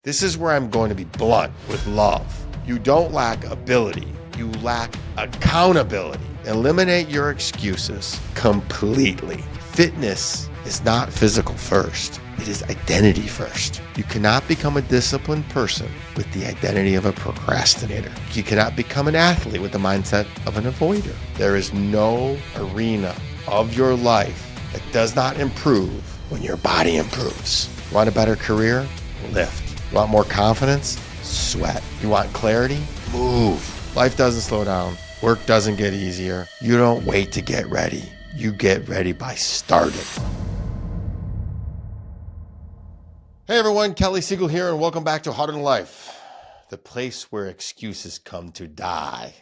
This is where I'm going to be blunt with love. You don't lack ability. You lack accountability. Eliminate your excuses completely. Fitness is not physical first. It is identity first. You cannot become a disciplined person with the identity of a procrastinator. You cannot become an athlete with the mindset of an avoider. There is no arena of your life that does not improve when your body improves. You want a better career? Lift. You want more confidence? Sweat. You want clarity? Move. Life doesn't slow down. Work doesn't get easier. You don't wait to get ready. You get ready by starting. Hey everyone, Kelly Siegel here, and welcome back to Harder Than Life, the place where excuses come to die,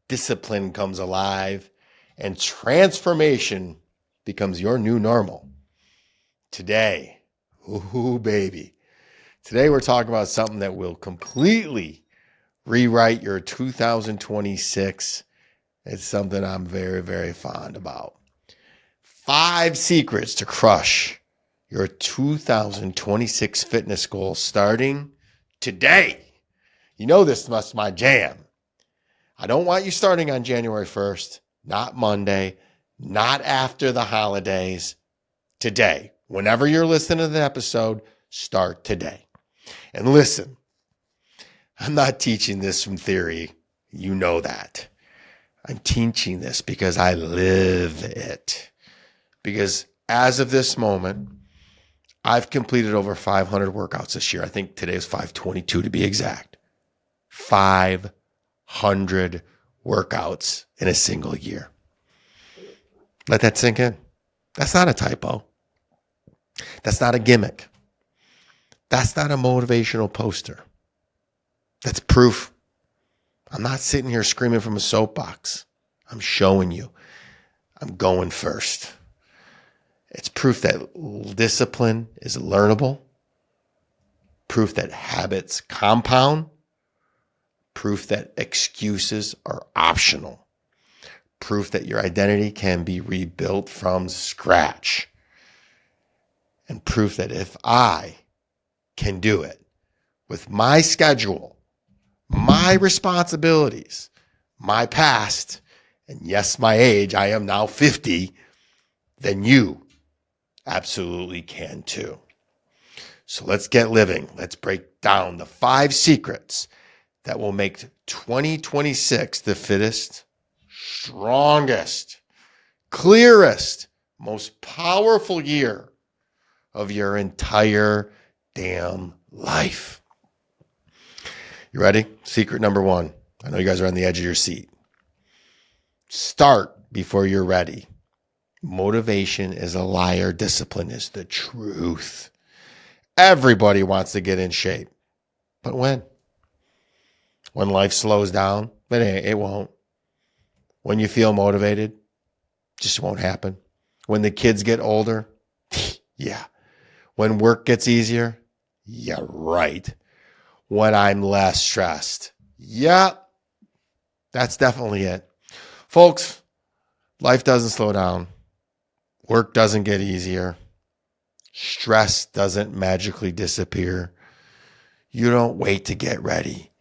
discipline comes alive, and transformation becomes your new normal. Today, ooh baby, today we're talking about something that will completely rewrite your 2026. It's something I'm very, very fond about. 5 secrets to crush your 2026 fitness goals starting today. You know this must my jam. I don't want you starting on January 1st, not Monday, not after the holidays. Today, whenever you're listening to the episode, start today. And listen, I'm not teaching this from theory. You know that. I'm teaching this because I live it. Because as of this moment, I've completed over 500 workouts this year. I think today is 522 to be exact. 500 workouts in a single year. Let that sink in. That's not a typo. That's not a gimmick. That's not a motivational poster. That's proof. I'm not sitting here screaming from a soapbox. I'm showing you. I'm going first. It's proof that discipline is learnable, proof that habits compound, proof that excuses are optional, proof that your identity can be rebuilt from scratch, and proof that if I can do it with my schedule, my responsibilities, my past, and yes, my age, I am now 50, then you absolutely can too. So let's get living. Let's break down the 5 secrets that will make 2026 the fittest, strongest, clearest, most powerful year of your entire damn life. You ready? Secret number 1. I know you guys are on the edge of your seat. Start before you're ready. Motivation is a liar. Discipline is the truth. Everybody wants to get in shape. But when? When life slows down? But it won't. When you feel motivated? Just won't happen. When the kids get older? Yeah. When work gets easier? Yeah, right. When I'm less stressed? Yeah. That's definitely it. Folks, life doesn't slow down. Work doesn't get easier. Stress doesn't magically disappear. You don't wait to get ready.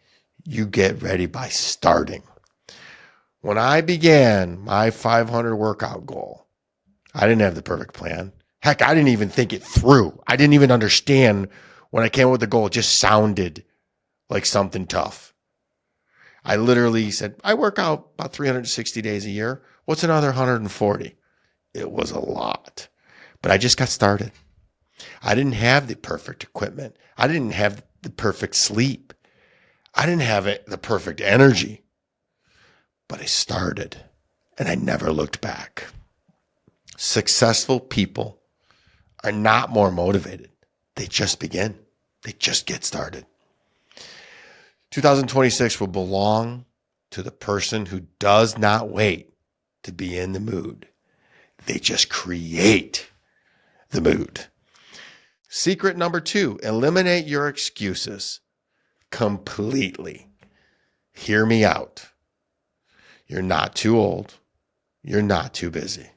You get ready by starting. When I began my 500 workout goal, I didn't have the perfect plan. Heck, I didn't even think it through. I didn't even understand when I came up with the goal. It just sounded like something tough. I literally said, I work out about 360 days a year. What's another 140? It was a lot, but I just got started. I didn't have the perfect equipment. I didn't have the perfect sleep. I didn't have the perfect energy, but I started and I never looked back. Successful people are not more motivated. They just begin. They just get started. 2026 will belong to the person who does not wait to be in the mood. They just create the mood. Secret number 2, eliminate your excuses completely. Hear me out. You're not too old. You're not too busy.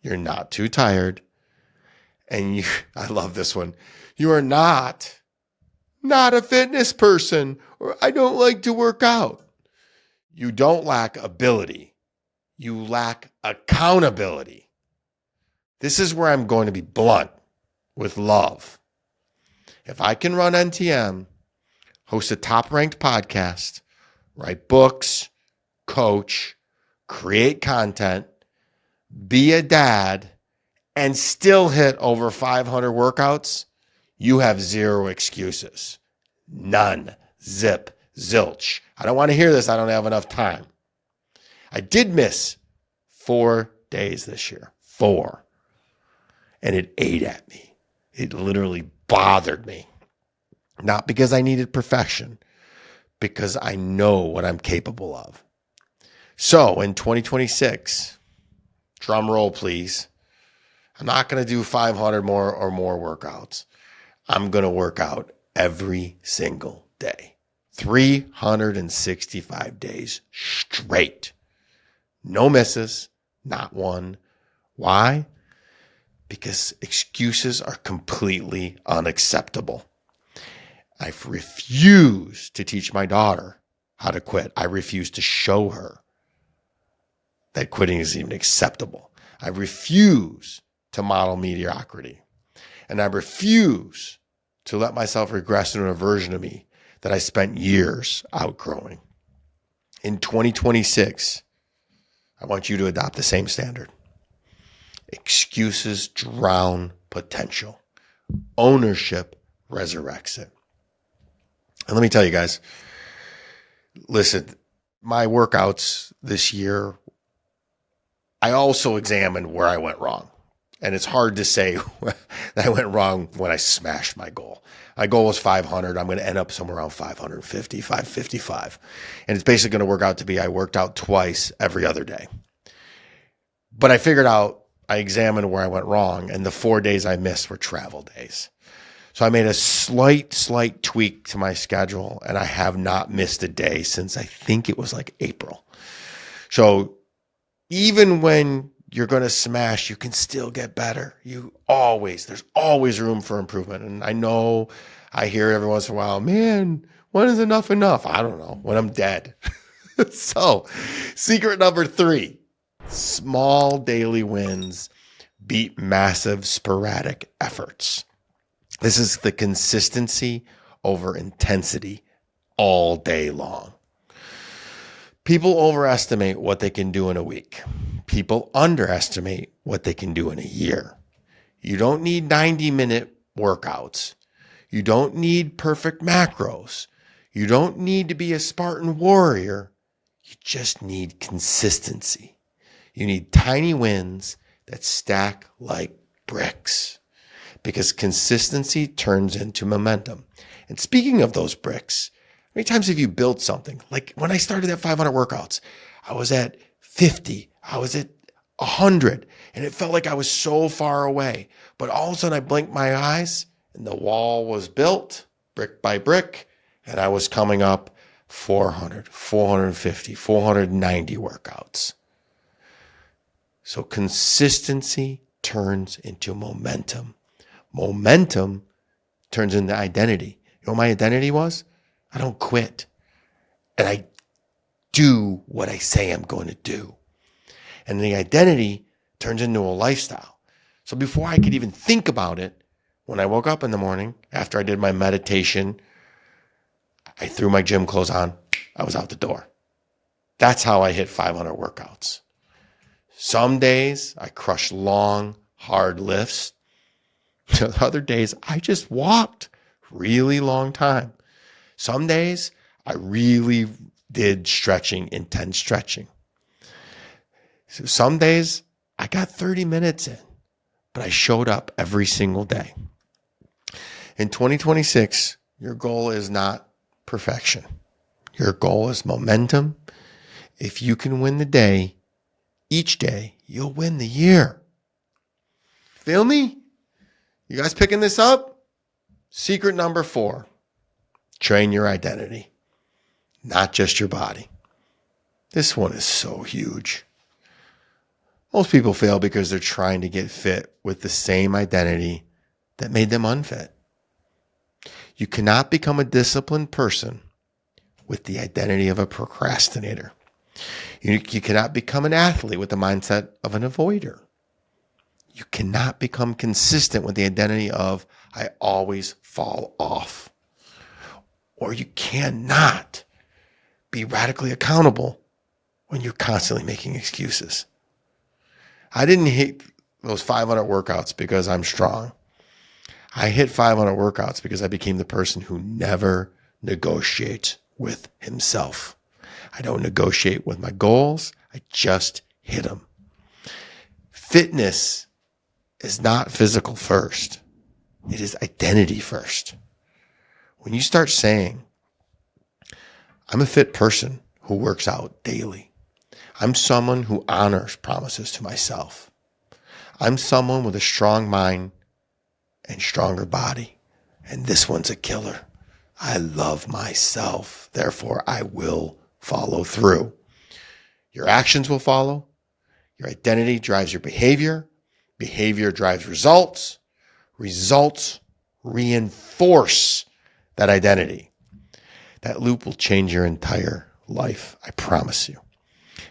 You're not too tired. And I love this one. You are not not a fitness person, or I don't like to work out. You don't lack ability. You lack accountability. This is where I'm going to be blunt with love. If I can run NTM, host a top-ranked podcast, write books, coach, create content, be a dad, and still hit over 500 workouts, you have zero excuses. None. Zip. Zilch. I don't want to hear this. I don't have enough time. I did miss 4 days this year. 4. And it ate at me. It literally bothered me. Not because I needed perfection, because I know what I'm capable of. So in 2026, drum roll, please. I'm not going to do 500 more or more workouts. I'm going to work out every single day. 365 days straight. No misses, not one. Why? Because excuses are completely unacceptable. I refuse to teach my daughter how to quit. I refuse to show her that quitting is even acceptable. I refuse to model mediocrity. And I refuse to let myself regress into a version of me that I spent years outgrowing. In 2026, I want you to adopt the same standard. Excuses drown potential. Ownership resurrects it. And let me tell you guys, listen, my workouts this year, I also examined where I went wrong. And it's hard to say that I went wrong when I smashed my goal. My goal was 500. I'm going to end up somewhere around 550, 555. And it's basically going to work out to be I worked out twice every other day. But I figured out, I examined where I went wrong, and the 4 days I missed were travel days. So I made a slight tweak to my schedule, and I have not missed a day since I think it was like April. So even when you're going to smash, you can still get better. There's always room for improvement. And I know I hear every once in a while, man, when is enough? I don't know, when I'm dead. So secret number 3, small daily wins beat massive sporadic efforts. This is the consistency over intensity all day long. People overestimate what they can do in a week. People underestimate what they can do in a year. You don't need 90-minute workouts. You don't need perfect macros. You don't need to be a Spartan warrior. You just need consistency. You need tiny wins that stack like bricks, because consistency turns into momentum. And speaking of those bricks, how many times have you built something? Like when I started at 500 workouts, I was at 50, I was at 100, and it felt like I was so far away. But all of a sudden I blinked my eyes and the wall was built brick by brick, and I was coming up 400, 450, 490 workouts. So consistency turns into momentum. Momentum turns into identity. You know what my identity was? I don't quit. And I do what I say I'm going to do. And the identity turns into a lifestyle. So before I could even think about it, when I woke up in the morning, after I did my meditation, I threw my gym clothes on, I was out the door. That's how I hit 500 workouts. Some days I crushed long, hard lifts. Other days I just walked really long time. Some days I really did stretching, intense stretching. So some days I got 30 minutes in, but I showed up every single day. In 2026, your goal is not perfection. Your goal is momentum. If you can win the day, each day, you'll win the year. Feel me? You guys picking this up? Secret number 4, train your identity, not just your body. This one is so huge. Most people fail because they're trying to get fit with the same identity that made them unfit. You cannot become a disciplined person with the identity of a procrastinator. You cannot become an athlete with the mindset of an avoider. You cannot become consistent with the identity of I always fall off. Or you cannot be radically accountable when you're constantly making excuses. I didn't hit those 500 workouts because I'm strong. I hit 500 workouts because I became the person who never negotiates with himself. I don't negotiate with my goals. I just hit them. Fitness is not physical first. It is identity first. When you start saying, I'm a fit person who works out daily. I'm someone who honors promises to myself. I'm someone with a strong mind and stronger body. And this one's a killer. I love myself. Therefore, I will follow through. Your actions will follow. Your identity drives your behavior. Behavior drives results. Results reinforce that identity. That loop will change your entire life. I promise you.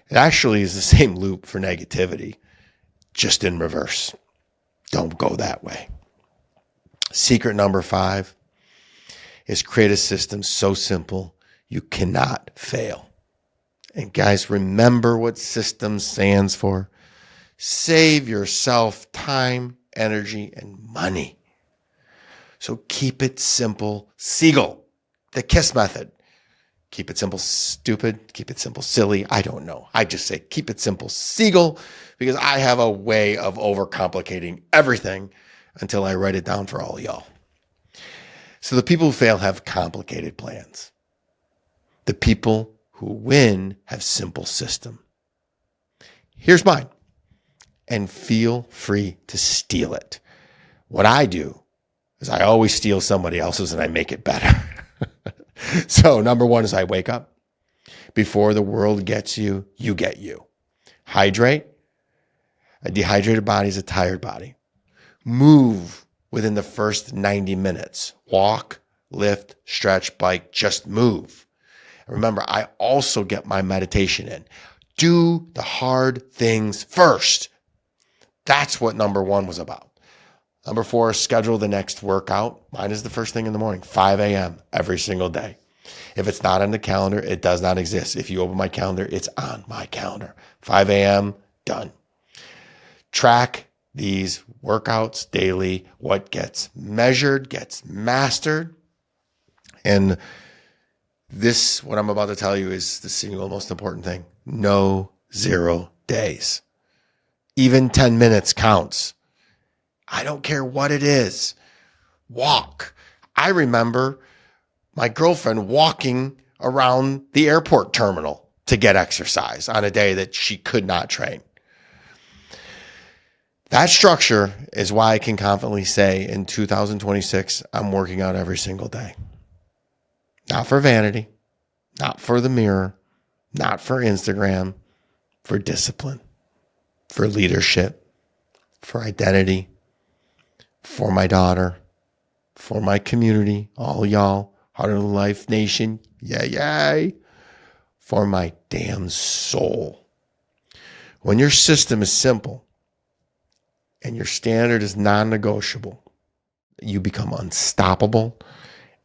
It actually is the same loop for negativity, just in reverse. Don't go that way. Secret number 5 is create a system so simple you cannot fail. And guys, remember what system stands for. Save yourself time, energy, and money. So keep it simple. Siegel, the KISS method. Keep it simple, stupid. Keep it simple, silly. I don't know. I just say keep it simple, Siegel, because I have a way of overcomplicating everything until I write it down for all y'all. So the people who fail have complicated plans. The people who win have simple system. Here's mine. And feel free to steal it. What I do is I always steal somebody else's and I make it better. So number 1 is I wake up. Before the world gets you, you get you. Hydrate. A dehydrated body is a tired body. Move within the first 90 minutes. Walk, lift, stretch, bike, just move. Remember, I also get my meditation in. Do the hard things first. That's what number 1 was about. Number 4, schedule the next workout. Mine is the first thing in the morning, 5 a.m. every single day. If it's not on the calendar, it does not exist. If you open my calendar, it's on my calendar. 5 a.m., done. Track these workouts daily. What gets measured gets mastered. And this, what I'm about to tell you, is the single most important thing. No 0 days. Even 10 minutes counts. I don't care what it is. Walk. I remember my girlfriend walking around the airport terminal to get exercise on a day that she could not train. That structure is why I can confidently say in 2026, I'm working out every single day. Not for vanity, not for the mirror, not for Instagram, for discipline, for leadership, for identity, for my daughter, for my community, all y'all, Heart of Life Nation, yay, for my damn soul. When your system is simple and your standard is non-negotiable, you become unstoppable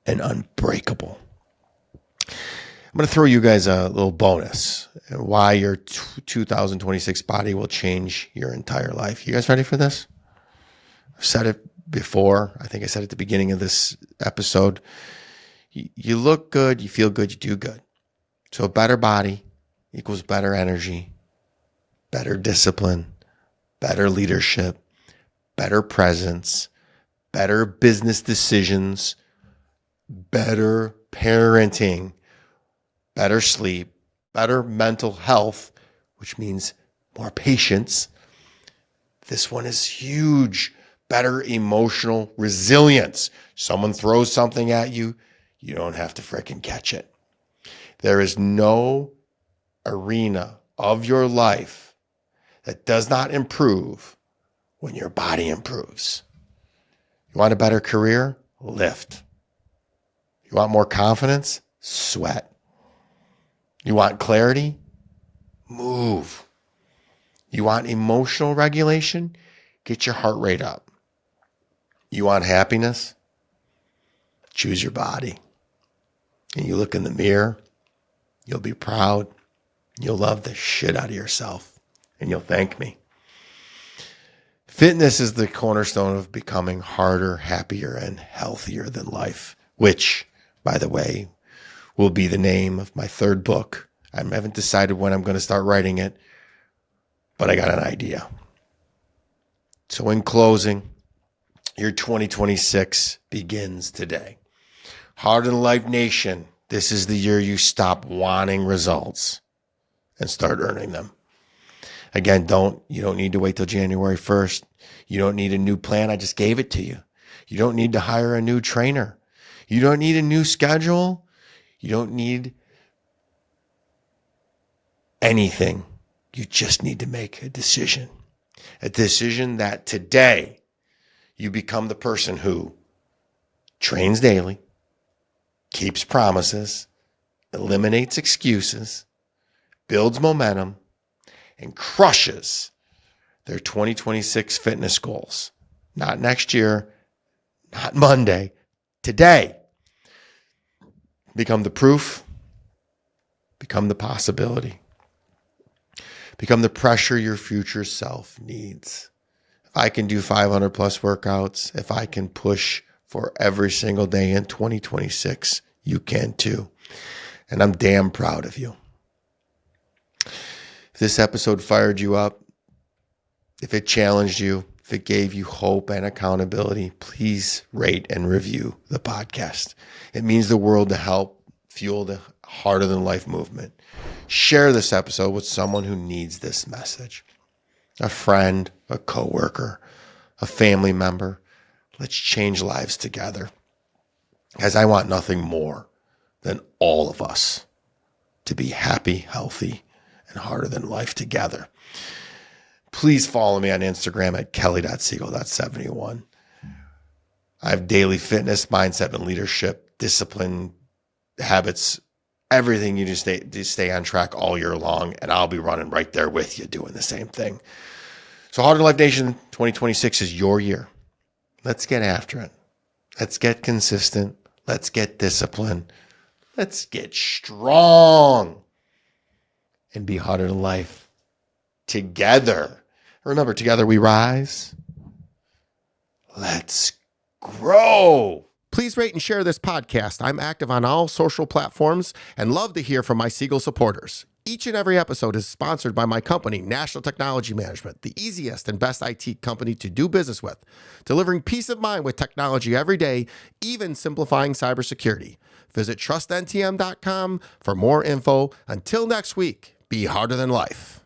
and unbreakable. I'm going to throw you guys a little bonus and why your 2026 body will change your entire life. You guys ready for this? I've said it before. I think I said it at the beginning of this episode. You look good, you feel good, you do good. So a better body equals better energy, better discipline, better leadership, better presence, better business decisions, better parenting, better sleep, better mental health, which means more patience. This one is huge. Better emotional resilience. Someone throws something at you, you don't have to frickin' catch it. There is no arena of your life that does not improve when your body improves. You want a better career? Lift. You want more confidence? Sweat. You want clarity? Move. You want emotional regulation? Get your heart rate up. You want happiness? Choose your body. And you look in the mirror, you'll be proud. You'll love the shit out of yourself. And you'll thank me. Fitness is the cornerstone of becoming harder, happier, and healthier than life, which, by the way, will be the name of my third book. I haven't decided when I'm going to start writing it, but I got an idea. So in closing, your 2026 begins today. Harder Than Life Nation, this is the year you stop wanting results and start earning them. Again, you don't need to wait till January 1st. You don't need a new plan. I just gave it to you. You don't need to hire a new trainer. You don't need a new schedule. You don't need anything. You just need to make a decision. A decision that today you become the person who trains daily, keeps promises, eliminates excuses, builds momentum, and crushes their 2026 fitness goals. Not next year, not Monday, today. Become the proof, become the possibility, become the pressure your future self needs. If I can do 500 plus workouts, if I can push for every single day in 2026, you can too. And I'm damn proud of you. If this episode fired you up, if it challenged you, if it gave you hope and accountability, please rate and review the podcast. It means the world to help fuel the Harder Than Life movement. Share this episode with someone who needs this message. A friend, a coworker, a family member. Let's change lives together. As I want nothing more than all of us to be happy, healthy, and harder than life together. Please follow me on Instagram at kelly.siegel.71. I have daily fitness, mindset, and leadership, discipline, habits, everything you just stay on track all year long, and I'll be running right there with you doing the same thing. So Harder Life Nation 2026 is your year. Let's get after it. Let's get consistent. Let's get disciplined. Let's get strong and be harder than life together. Remember, together we rise. Let's grow. Please rate and share this podcast. I'm active on all social platforms and love to hear from my Siegel supporters. Each and every episode is sponsored by my company, National Technology Management, the easiest and best IT company to do business with, delivering peace of mind with technology every day, even simplifying cybersecurity. Visit trustntm.com for more info. Until next week, be harder than life.